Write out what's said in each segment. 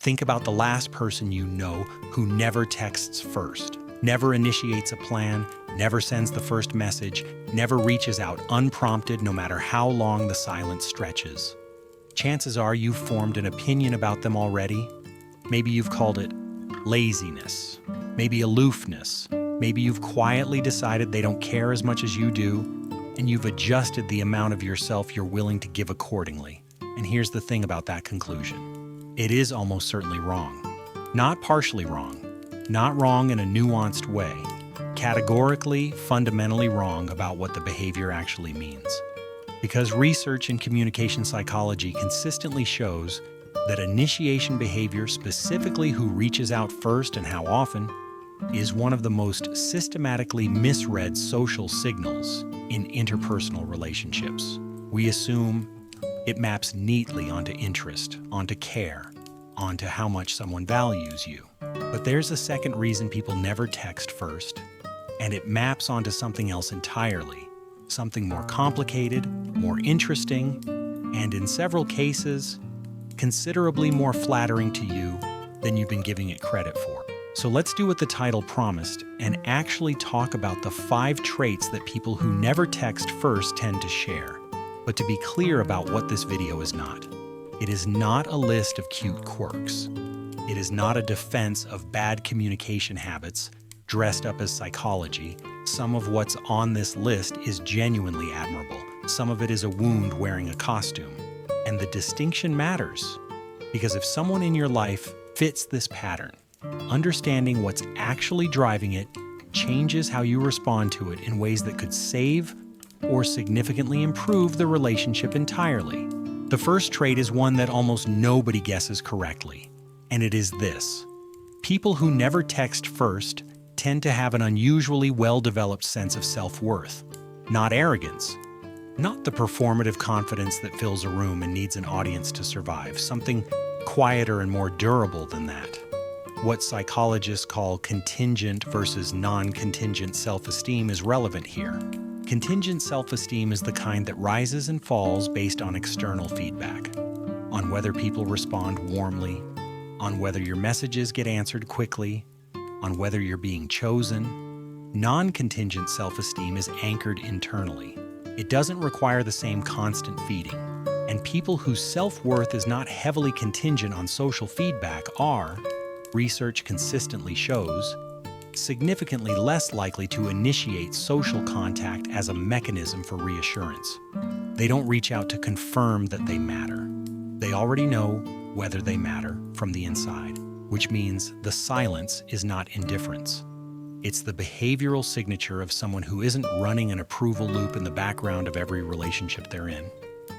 Think about the last person you know who never texts first, never initiates a plan, never sends the first message, never reaches out unprompted no matter how long the silence stretches. Chances are you've formed an opinion about them already. Maybe you've called it laziness, maybe aloofness, maybe you've quietly decided they don't care as much as you do, and you've adjusted the amount of yourself you're willing to give accordingly. And here's the thing about that conclusion. It is almost certainly wrong. Not partially wrong, not wrong in a nuanced way, categorically, fundamentally wrong about what the behavior actually means. Because research in communication psychology consistently shows that initiation behavior, specifically who reaches out first and how often, is one of the most systematically misread social signals in interpersonal relationships. We assume it maps neatly onto interest, onto care, onto how much someone values you. But there's a second reason people never text first, and it maps onto something else entirely, something more complicated, more interesting, and in several cases, considerably more flattering to you than you've been giving it credit for. So let's do what the title promised and actually talk about the 5 traits that people who never text first tend to share. But to be clear about what this video is not. It is not a list of cute quirks. It is not a defense of bad communication habits dressed up as psychology. Some of what's on this list is genuinely admirable. Some of it is a wound wearing a costume. And the distinction matters, because if someone in your life fits this pattern, understanding what's actually driving it changes how you respond to it in ways that could save or significantly improve the relationship entirely. The first trait is one that almost nobody guesses correctly, and it is this. People who never text first tend to have an unusually well-developed sense of self-worth, not arrogance. Not the performative confidence that fills a room and needs an audience to survive, something quieter and more durable than that. What psychologists call contingent versus non-contingent self-esteem is relevant here. Contingent self-esteem is the kind that rises and falls based on external feedback, on whether people respond warmly, on whether your messages get answered quickly, on whether you're being chosen. Non-contingent self-esteem is anchored internally. It doesn't require the same constant feeding, and people whose self-worth is not heavily contingent on social feedback are, research consistently shows, significantly less likely to initiate social contact as a mechanism for reassurance. They don't reach out to confirm that they matter. They already know whether they matter from the inside, which means the silence is not indifference. It's the behavioral signature of someone who isn't running an approval loop in the background of every relationship they're in.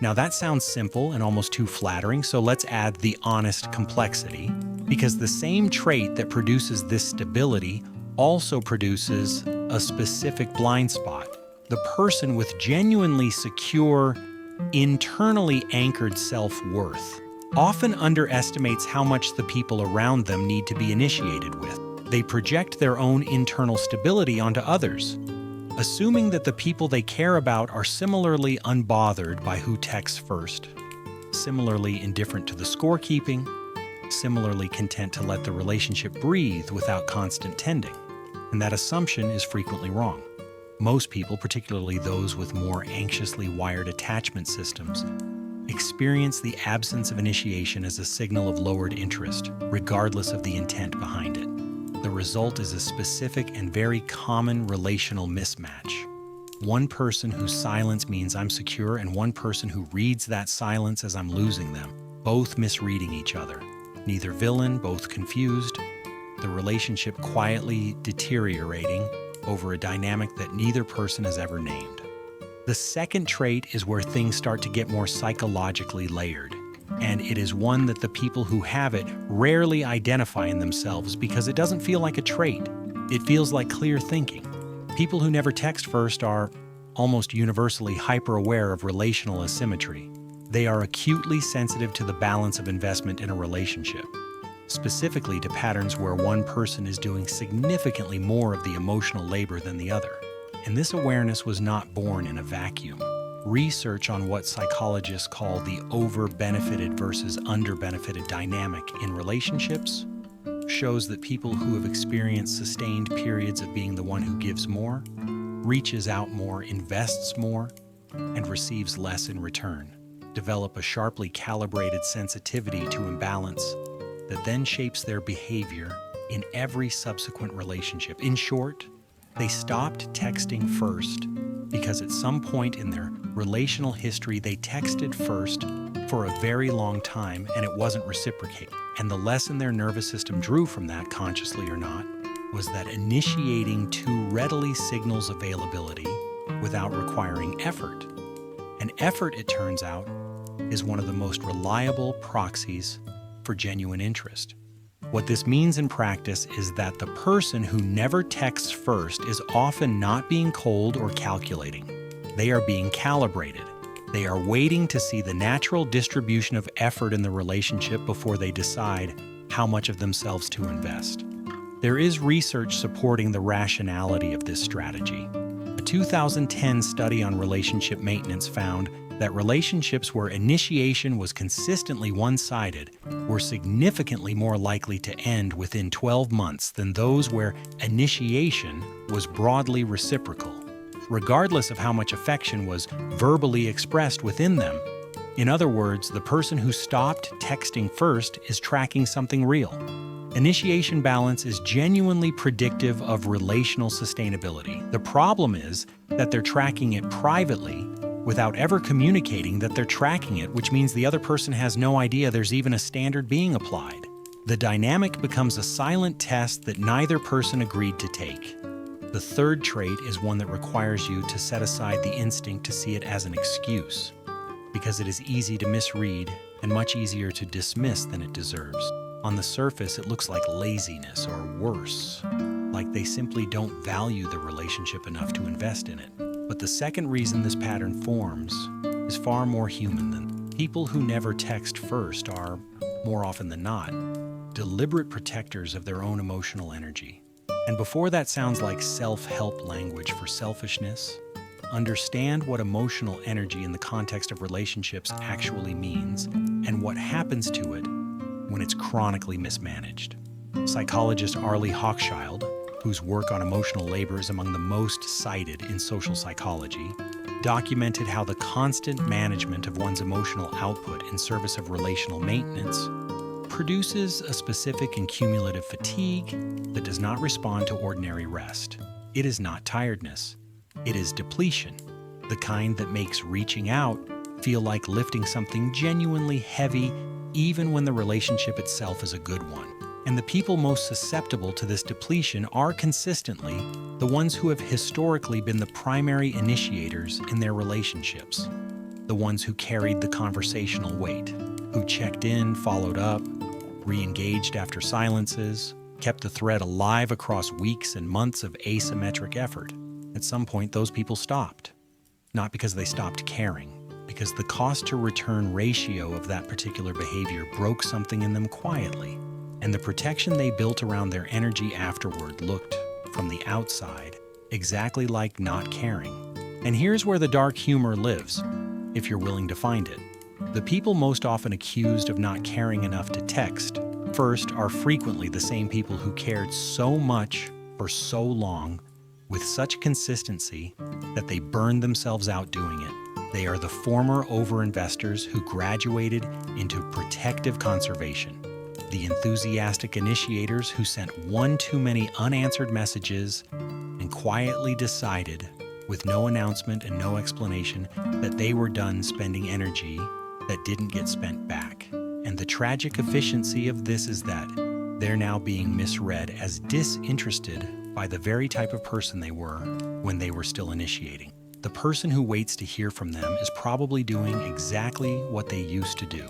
Now that sounds simple and almost too flattering, so let's add the honest complexity, because the same trait that produces this stability also produces a specific blind spot. The person with genuinely secure, internally anchored self-worth often underestimates how much the people around them need to be initiated with. They project their own internal stability onto others, assuming that the people they care about are similarly unbothered by who texts first, similarly indifferent to the scorekeeping, similarly content to let the relationship breathe without constant tending. And that assumption is frequently wrong. Most people, particularly those with more anxiously wired attachment systems, experience the absence of initiation as a signal of lowered interest, regardless of the intent behind it. The result is a specific and very common relational mismatch. One person whose silence means I'm secure and one person who reads that silence as I'm losing them, both misreading each other. Neither villain, both confused. The relationship quietly deteriorating over a dynamic that neither person has ever named. The second trait is where things start to get more psychologically layered. And it is one that the people who have it rarely identify in themselves because it doesn't feel like a trait. It feels like clear thinking. People who never text first are almost universally hyper-aware of relational asymmetry. They are acutely sensitive to the balance of investment in a relationship, specifically to patterns where one person is doing significantly more of the emotional labor than the other. And this awareness was not born in a vacuum. Research on what psychologists call the over-benefited versus under-benefited dynamic in relationships shows that people who have experienced sustained periods of being the one who gives more, reaches out more, invests more, and receives less in return, develop a sharply calibrated sensitivity to imbalance that then shapes their behavior in every subsequent relationship. In short, they stopped texting first because at some point in their relational history, they texted first for a very long time and it wasn't reciprocated. And the lesson their nervous system drew from that, consciously or not, was that initiating too readily signals availability without requiring effort. And effort, it turns out, is one of the most reliable proxies for genuine interest. What this means in practice is that the person who never texts first is often not being cold or calculating. They are being calibrated. They are waiting to see the natural distribution of effort in the relationship before they decide how much of themselves to invest. There is research supporting the rationality of this strategy. A 2010 study on relationship maintenance found that relationships where initiation was consistently one-sided were significantly more likely to end within 12 months than those where initiation was broadly reciprocal, regardless of how much affection was verbally expressed within them. In other words, the person who stopped texting first is tracking something real. Initiation balance is genuinely predictive of relational sustainability. The problem is that they're tracking it privately without ever communicating that they're tracking it, which means the other person has no idea there's even a standard being applied. The dynamic becomes a silent test that neither person agreed to take. The third trait is one that requires you to set aside the instinct to see it as an excuse, because it is easy to misread and much easier to dismiss than it deserves. On the surface, it looks like laziness or worse, like they simply don't value the relationship enough to invest in it. But the second reason this pattern forms is far more human than people who never text first are, more often than not, deliberate protectors of their own emotional energy. And before that sounds like self-help language for selfishness, understand what emotional energy in the context of relationships actually means and what happens to it when it's chronically mismanaged. Psychologist Arlie Hochschild, whose work on emotional labor is among the most cited in social psychology, documented how the constant management of one's emotional output in service of relational maintenance produces a specific and cumulative fatigue that does not respond to ordinary rest. It is not tiredness. It is depletion, the kind that makes reaching out feel like lifting something genuinely heavy even when the relationship itself is a good one. And the people most susceptible to this depletion are consistently the ones who have historically been the primary initiators in their relationships, the ones who carried the conversational weight, who checked in, followed up, re-engaged after silences, kept the thread alive across weeks and months of asymmetric effort. At some point, those people stopped. Not because they stopped caring, because the cost-to-return ratio of that particular behavior broke something in them quietly. And the protection they built around their energy afterward looked, from the outside, exactly like not caring. And here's where the dark humor lives, if you're willing to find it. The people most often accused of not caring enough to text first are frequently the same people who cared so much for so long with such consistency that they burned themselves out doing it. They are the former overinvestors who graduated into protective conservation. The enthusiastic initiators who sent one too many unanswered messages and quietly decided, with no announcement and no explanation, that they were done spending energy that didn't get spent back. And the tragic efficiency of this is that they're now being misread as disinterested by the very type of person they were when they were still initiating. The person who waits to hear from them is probably doing exactly what they used to do.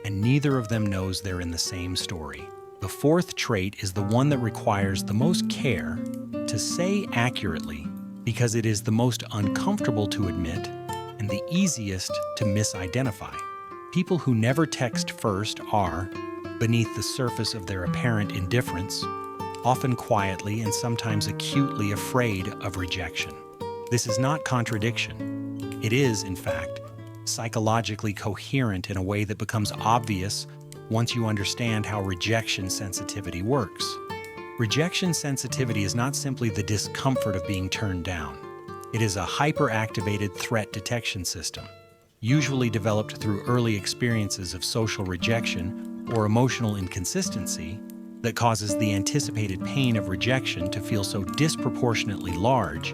And neither of them knows they're in the same story. The fourth trait is the one that requires the most care to say accurately because it is the most uncomfortable to admit and the easiest to misidentify. People who never text first are, beneath the surface of their apparent indifference, often quietly and sometimes acutely afraid of rejection. This is not contradiction. It is, in fact, psychologically coherent in a way that becomes obvious once you understand how rejection sensitivity works. Rejection sensitivity is not simply the discomfort of being turned down. It is a hyper-activated threat detection system, usually developed through early experiences of social rejection or emotional inconsistency that causes the anticipated pain of rejection to feel so disproportionately large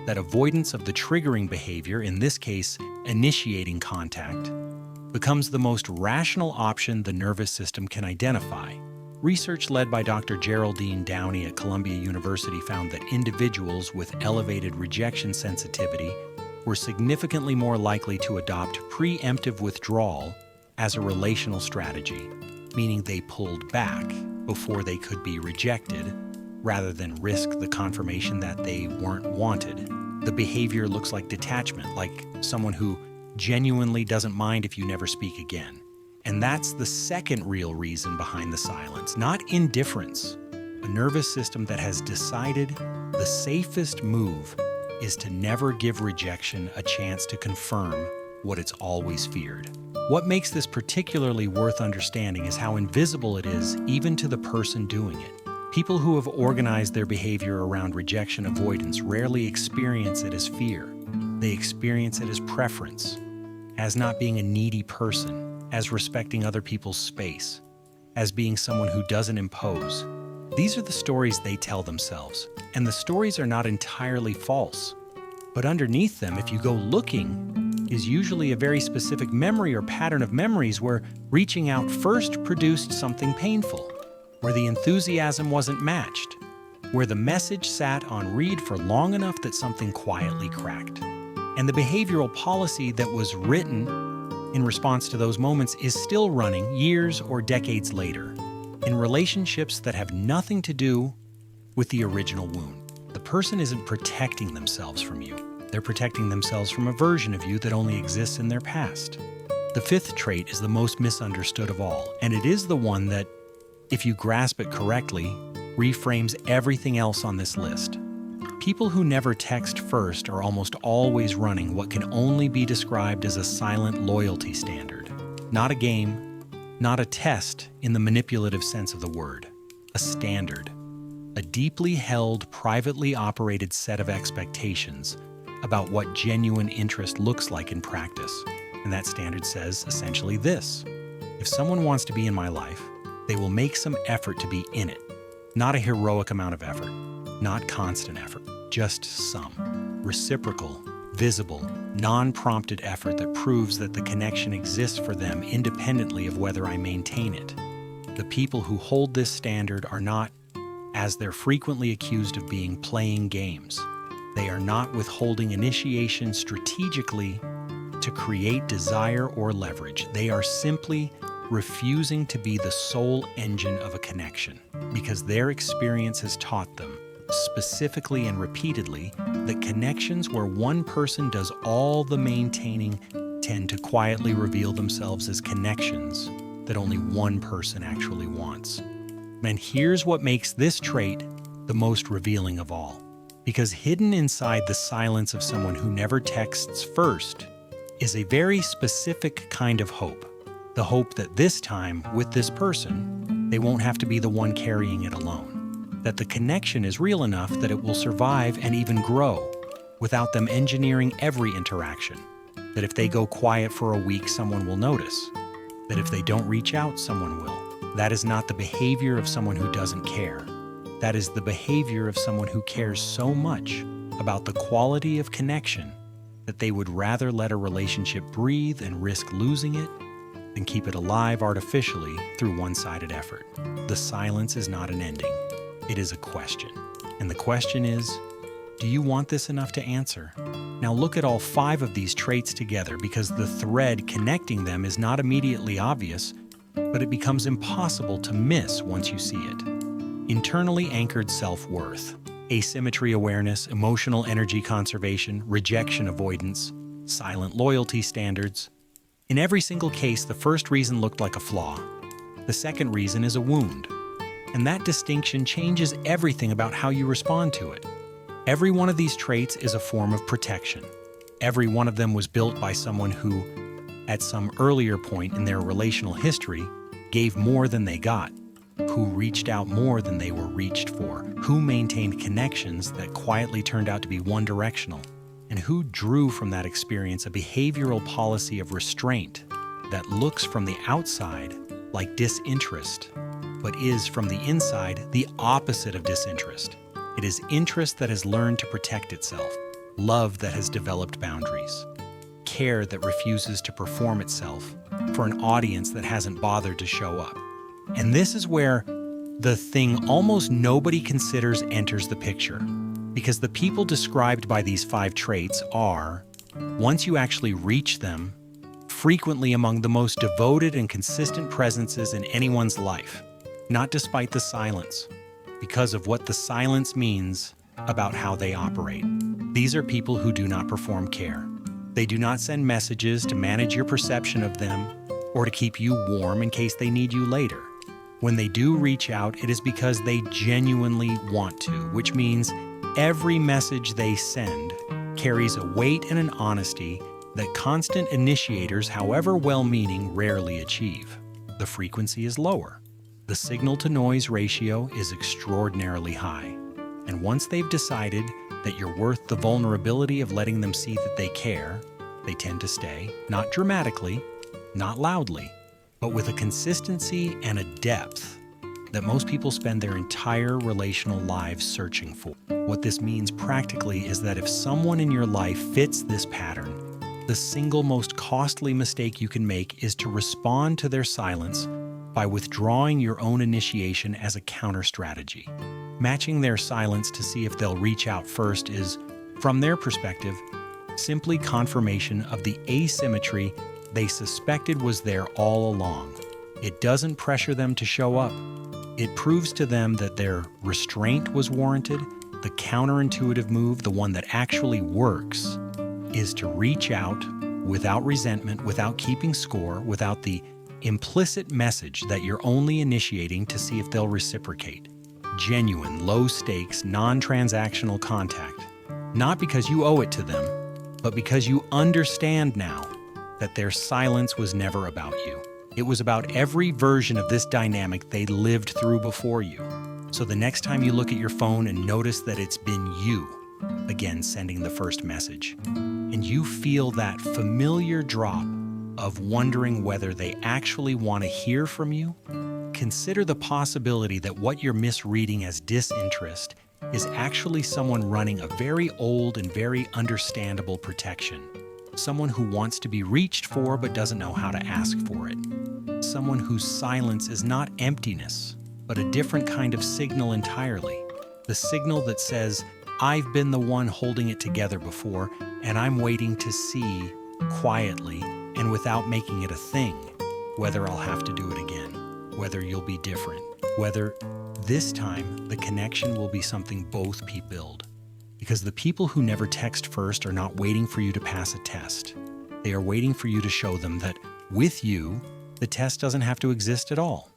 that avoidance of the triggering behavior, in this case, initiating contact, becomes the most rational option the nervous system can identify. Research led by Dr. Geraldine Downey at Columbia University found that individuals with elevated rejection sensitivity were significantly more likely to adopt preemptive withdrawal as a relational strategy, meaning they pulled back before they could be rejected, rather than risk the confirmation that they weren't wanted. The behavior looks like detachment, like someone who genuinely doesn't mind if you never speak again. And that's the second real reason behind the silence, not indifference. A nervous system that has decided the safest move is to never give rejection a chance to confirm what it's always feared. What makes this particularly worth understanding is how invisible it is even to the person doing it. People who have organized their behavior around rejection avoidance rarely experience it as fear. They experience it as preference, as not being a needy person, as respecting other people's space, as being someone who doesn't impose. These are the stories they tell themselves, and the stories are not entirely false. But underneath them, if you go looking, is usually a very specific memory or pattern of memories where reaching out first produced something painful, where the enthusiasm wasn't matched, where the message sat on read for long enough that something quietly cracked. And the behavioral policy that was written in response to those moments is still running years or decades later, in relationships that have nothing to do with the original wound. The person isn't protecting themselves from you. They're protecting themselves from a version of you that only exists in their past. The fifth trait is the most misunderstood of all, and it is the one that, if you grasp it correctly, reframes everything else on this list. People who never text first are almost always running what can only be described as a silent loyalty standard. Not a game, not a test in the manipulative sense of the word. A standard. A deeply held, privately operated set of expectations about what genuine interest looks like in practice. And that standard says essentially this: if someone wants to be in my life, they will make some effort to be in it. Not a heroic amount of effort, not constant effort, just some. Reciprocal, visible, non-prompted effort that proves that the connection exists for them independently of whether I maintain it. The people who hold this standard are not, as they're frequently accused of being, playing games. They are not withholding initiation strategically to create desire or leverage. They are simply refusing to be the sole engine of a connection because their experience has taught them, specifically and repeatedly, that connections where one person does all the maintaining tend to quietly reveal themselves as connections that only one person actually wants. And here's what makes this trait the most revealing of all. Because hidden inside the silence of someone who never texts first is a very specific kind of hope. The hope that this time, with this person, they won't have to be the one carrying it alone. That the connection is real enough that it will survive and even grow without them engineering every interaction. That if they go quiet for a week, someone will notice. That if they don't reach out, someone will. That is not the behavior of someone who doesn't care. That is the behavior of someone who cares so much about the quality of connection that they would rather let a relationship breathe and risk losing it than keep it alive artificially through one-sided effort. The silence is not an ending. It is a question. And the question is, do you want this enough to answer? Now look at all 5 of these traits together because the thread connecting them is not immediately obvious, but it becomes impossible to miss once you see it. Internally anchored self-worth, asymmetry awareness, emotional energy conservation, rejection avoidance, silent loyalty standards. In every single case, the first reason looked like a flaw. The second reason is a wound. And that distinction changes everything about how you respond to it. Every one of these traits is a form of protection. Every one of them was built by someone who, at some earlier point in their relational history, gave more than they got, who reached out more than they were reached for, who maintained connections that quietly turned out to be one-directional, and who drew from that experience a behavioral policy of restraint that looks from the outside like disinterest, but is from the inside the opposite of disinterest. It is interest that has learned to protect itself, love that has developed boundaries, care that refuses to perform itself for an audience that hasn't bothered to show up. And this is where the thing almost nobody considers enters the picture, because the people described by these 5 traits are, once you actually reach them, frequently among the most devoted and consistent presences in anyone's life, not despite the silence, because of what the silence means about how they operate. These are people who do not perform care. They do not send messages to manage your perception of them or to keep you warm in case they need you later. When they do reach out, it is because they genuinely want to, which means every message they send carries a weight and an honesty that constant initiators, however well-meaning, rarely achieve. The frequency is lower. The signal-to-noise ratio is extraordinarily high. And once they've decided that you're worth the vulnerability of letting them see that they care, they tend to stay, not dramatically, not loudly, but with a consistency and a depth that most people spend their entire relational lives searching for. What this means practically is that if someone in your life fits this pattern, the single most costly mistake you can make is to respond to their silence by withdrawing your own initiation as a counter-strategy. Matching their silence to see if they'll reach out first is, from their perspective, simply confirmation of the asymmetry they suspected was there all along. It doesn't pressure them to show up. It proves to them that their restraint was warranted. The counterintuitive move, the one that actually works, is to reach out without resentment, without keeping score, without the implicit message that you're only initiating to see if they'll reciprocate. Genuine, low-stakes, non-transactional contact. Not because you owe it to them, but because you understand now that their silence was never about you. It was about every version of this dynamic they lived through before you. So the next time you look at your phone and notice that it's been you, again sending the first message, and you feel that familiar drop of wondering whether they actually want to hear from you, consider the possibility that what you're misreading as disinterest is actually someone running a very old and very understandable protection. Someone who wants to be reached for but doesn't know how to ask for it. Someone whose silence is not emptiness, but a different kind of signal entirely. The signal that says, I've been the one holding it together before, and I'm waiting to see, quietly and without making it a thing, whether I'll have to do it again, whether you'll be different, whether this time the connection will be something both people build. Because the people who never text first are not waiting for you to pass a test. They are waiting for you to show them that, with you, the test doesn't have to exist at all.